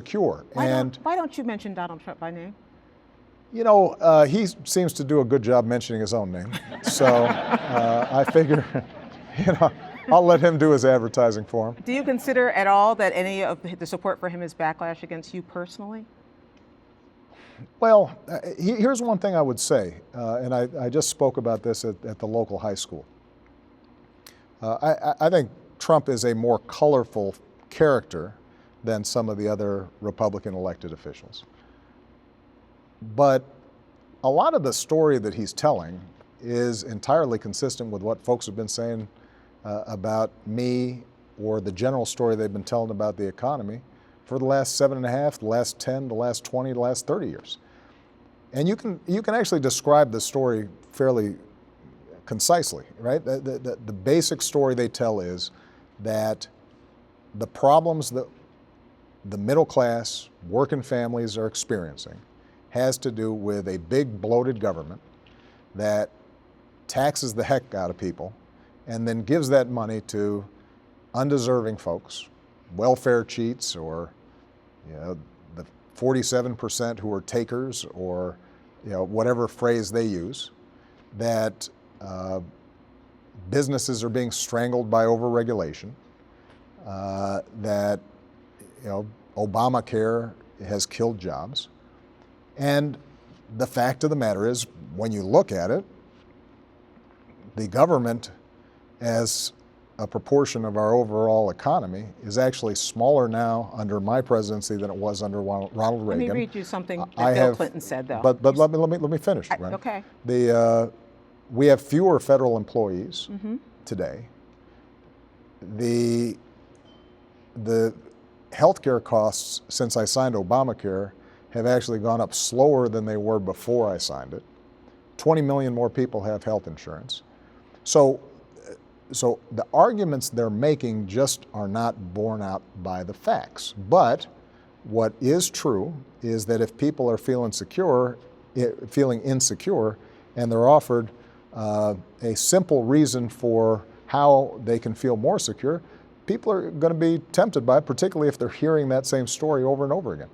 secure. Why don't you mention Donald Trump by name? He seems to do a good job mentioning his own name. So I figure, I'll let him do his advertising for him. Do you consider at all that any of the support for him is backlash against you personally? Well, here's one thing I would say, and I just spoke about this at the local high school. I think Trump is a more colorful character than some of the other Republican elected officials. But a lot of the story that he's telling is entirely consistent with what folks have been saying about me, or the general story they've been telling about the economy for the last 7.5, the last 10, the last 20, the last 30 years. And you can actually describe the story fairly concisely, right? The basic story they tell is that the problems that the middle class, working families are experiencing has to do with a big bloated government that taxes the heck out of people and then gives that money to undeserving folks, welfare cheats, or the 47% who are takers, or whatever phrase they use, that businesses are being strangled by overregulation, that Obamacare has killed jobs. And the fact of the matter is, when you look at it, the government as a proportion of our overall economy is actually smaller now under my presidency than it was under Ronald Reagan. Let me read you something that Bill Clinton said, though. But let me finish. Right? Okay. We have fewer federal employees today. The healthcare costs since I signed Obamacare have actually gone up slower than they were before I signed it. 20 million more people have health insurance. So the arguments they're making just are not borne out by the facts. But what is true is that if people are feeling insecure, and they're offered a simple reason for how they can feel more secure, people are going to be tempted by it, particularly if they're hearing that same story over and over again.